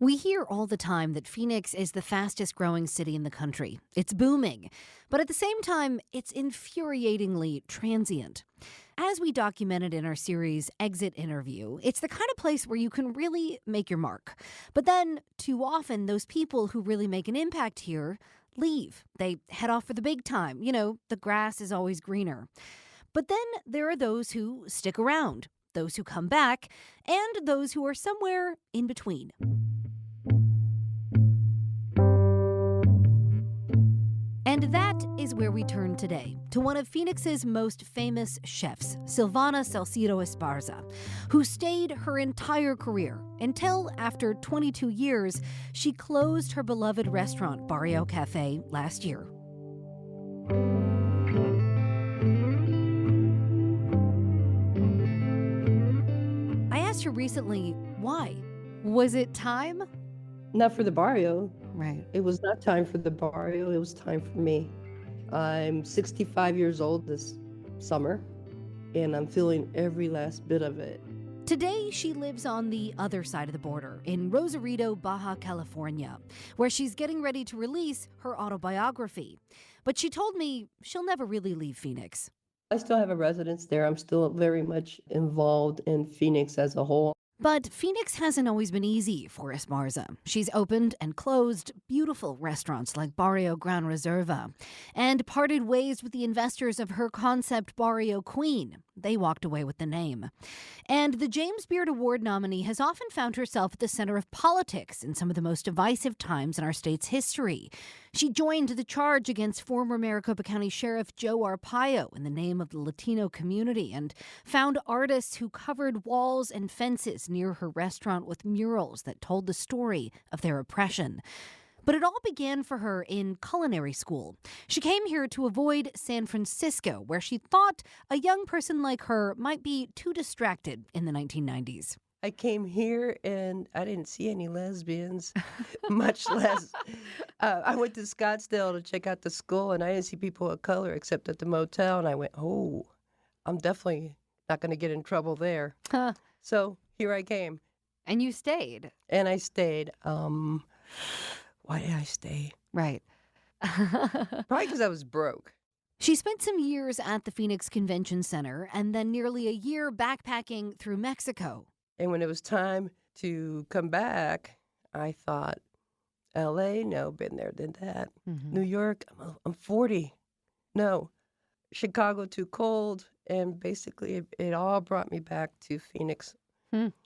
We hear all the time that Phoenix is the fastest growing city in the country. It's booming, but at the same time, it's infuriatingly transient. As we documented in our series Exit Interview, it's the kind of place where you can really make your mark. But then, too often, those people who really make an impact here leave. They head off for the big time. The grass is always greener. But then there are those who stick around, those who come back, and those who are somewhere in between. And that is where we turn today, to one of Phoenix's most famous chefs, Silvana Salcido Esparza, who stayed her entire career until, after 22 years, she closed her beloved restaurant, Barrio Cafe, last year. I asked her recently, why? Was it time? Not for the barrio. Right. It was not time for the barrio. It was time for me. I'm 65 years old this summer, and I'm feeling every last bit of it. Today, she lives on the other side of the border in Rosarito, Baja California, where she's getting ready to release her autobiography. But she told me she'll never really leave Phoenix. I still have a residence there. I'm still very much involved in Phoenix as a whole. But Phoenix hasn't always been easy for Esparza. She's opened and closed beautiful restaurants like Barrio Gran Reserva and parted ways with the investors of her concept Barrio Queen. They walked away with the name. And the James Beard Award nominee has often found herself at the center of politics in some of the most divisive times in our state's history. She joined the charge against former Maricopa County Sheriff Joe Arpaio in the name of the Latino community and found artists who covered walls and fences near her restaurant with murals that told the story of their oppression. But it all began for her in culinary school. She came here to avoid San Francisco, where she thought a young person like her might be too distracted in the 1990s. I came here and I didn't see any lesbians, much less. I went to Scottsdale to check out the school, and I didn't see people of color except at the motel. And I went, oh, I'm definitely not going to get in trouble there. Huh. So here I came. And you stayed. And I stayed. Why did I stay? Right. Probably because I was broke. She spent some years at the Phoenix Convention Center and then nearly a year backpacking through Mexico. And when it was time to come back, I thought, L.A., no, been there, did that. Mm-hmm. New York, I'm 40. No. Chicago, too cold. And basically, it all brought me back to Phoenix,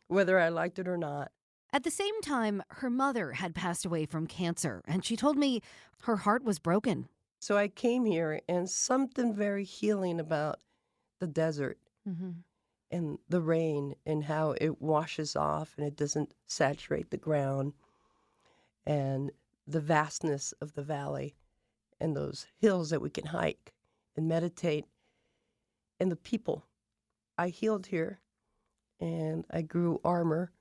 whether I liked it or not. At the same time, her mother had passed away from cancer, and she told me her heart was broken. So I came here, and something very healing about the desert and the rain and how it washes off and it doesn't saturate the ground, and the vastness of the valley and those hills that we can hike and meditate, and the people. I healed here, and I grew armor.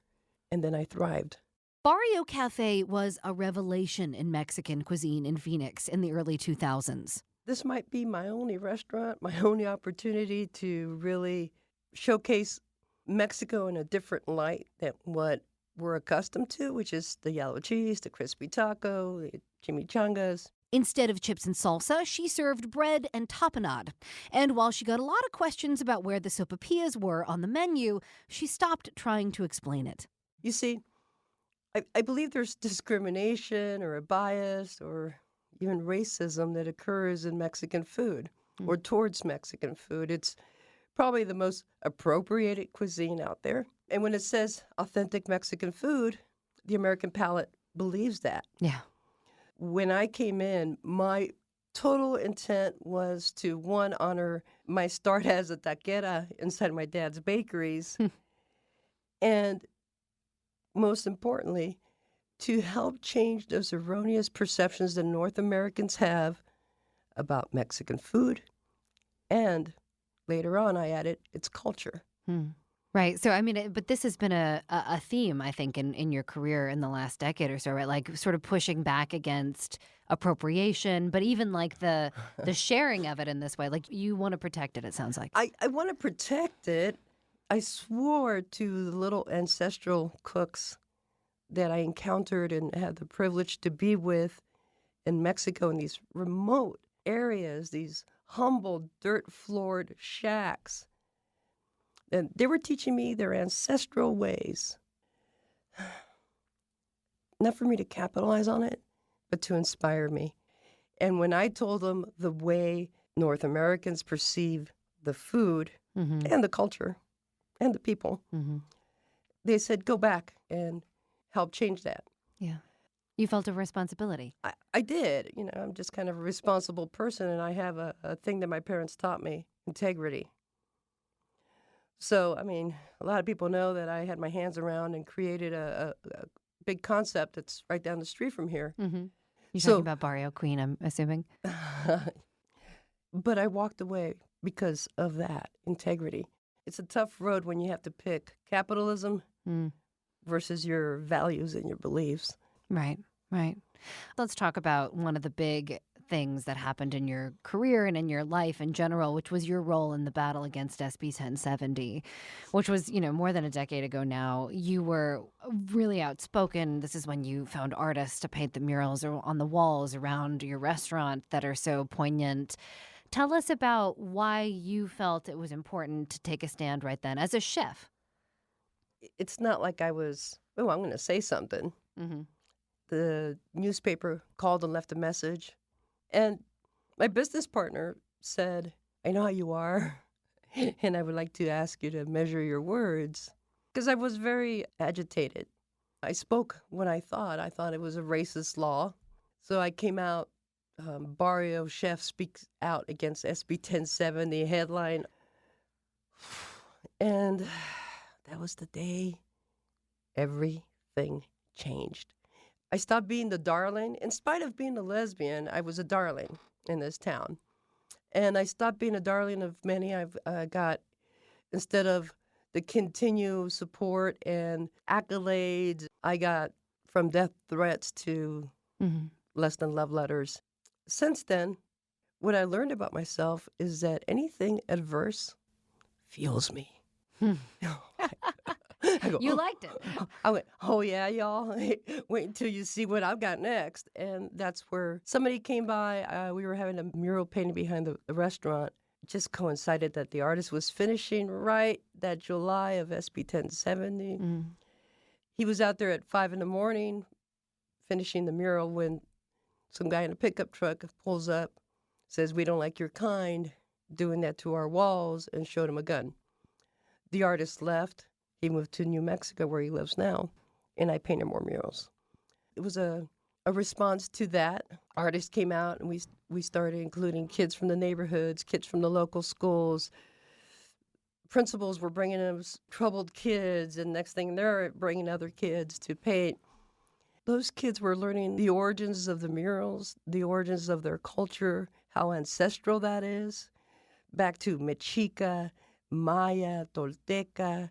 And then I thrived. Barrio Cafe was a revelation in Mexican cuisine in Phoenix in the early 2000s. This might be my only restaurant, my only opportunity to really showcase Mexico in a different light than what we're accustomed to, which is the yellow cheese, the crispy taco, the chimichangas. Instead of chips and salsa, she served bread and tapenade. And while she got a lot of questions about where the sopapillas were on the menu, she stopped trying to explain it. You see, I believe there's discrimination or a bias or even racism that occurs in Mexican food or towards Mexican food. It's probably the most appropriated cuisine out there. And when it says authentic Mexican food, the American palate believes that. Yeah. When I came in, my total intent was to, one, honor my start as a taquera inside my dad's bakeries, and most importantly, to help change those erroneous perceptions that North Americans have about Mexican food. And later on, I added its culture. Right. So, but this has been a theme, I think, in your career in the last decade or so, right? Like sort of pushing back against appropriation, but even like the sharing of it in this way. Like you want to protect it sounds like. I want to protect it. I swore to the little ancestral cooks that I encountered and had the privilege to be with in Mexico in these remote areas, these humble, dirt-floored shacks. And they were teaching me their ancestral ways. Not for me to capitalize on it, but to inspire me. And when I told them the way North Americans perceive the food and the culture and the people, they said, go back and help change that. Yeah. You felt a responsibility. I did. You know, I'm just kind of a responsible person, and I have a thing that my parents taught me, integrity. So, I mean, a lot of people know that I had my hands around and created a big concept that's right down the street from here. You're talking about Barrio Queen, I'm assuming? But I walked away because of that, integrity. It's a tough road when you have to pick capitalism versus your values and your beliefs. Right, right. Let's talk about one of the big things that happened in your career and in your life in general, which was your role in the battle against SB 1070, which was, more than a decade ago now. You were really outspoken. This is when you found artists to paint the murals on the walls around your restaurant that are so poignant. Tell us about why you felt it was important to take a stand right then as a chef. It's not like I was, I'm going to say something. The newspaper called and left a message. And my business partner said, I know how you are, and I would like to ask you to measure your words. Because I was very agitated. I spoke when I thought it was a racist law. So I came out, Barrio Chef speaks out against SB 1070 headline. And that was the day everything changed. I stopped being the darling. In spite of being a lesbian, I was a darling in this town. And I stopped being a darling of many. I've got, instead of the continued support and accolades, I got from death threats to less than love letters. Since then, what I learned about myself is that anything adverse fuels me. I go, You liked it. I went, oh yeah, y'all. Wait until you see what I've got next. And that's where somebody came by. We were having a mural painting behind the restaurant. It just coincided that the artist was finishing right that July of SB 1070. He was out there at 5 a.m. finishing the mural when some guy in a pickup truck pulls up, says, we don't like your kind doing that to our walls, and showed him a gun. The artist left. He moved to New Mexico, where he lives now, and I painted more murals. It was a response to that. Artists came out, and we started including kids from the neighborhoods, kids from the local schools. Principals were bringing us troubled kids, and next thing they're bringing other kids to paint. Those kids were learning the origins of the murals, the origins of their culture, how ancestral that is, back to Mexica, Maya, Tolteca,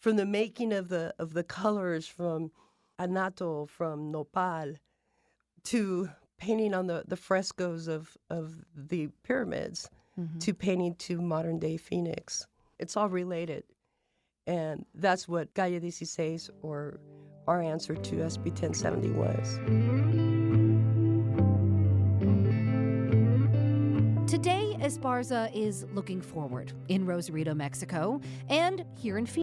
from the making of the colors from anato, from nopal, to painting on the frescoes of the pyramids, to painting to modern-day Phoenix. It's all related. And that's what KJZZ, or our answer to SB 1070, was. Today, Esparza is looking forward in Rosarito, Mexico, and here in Phoenix.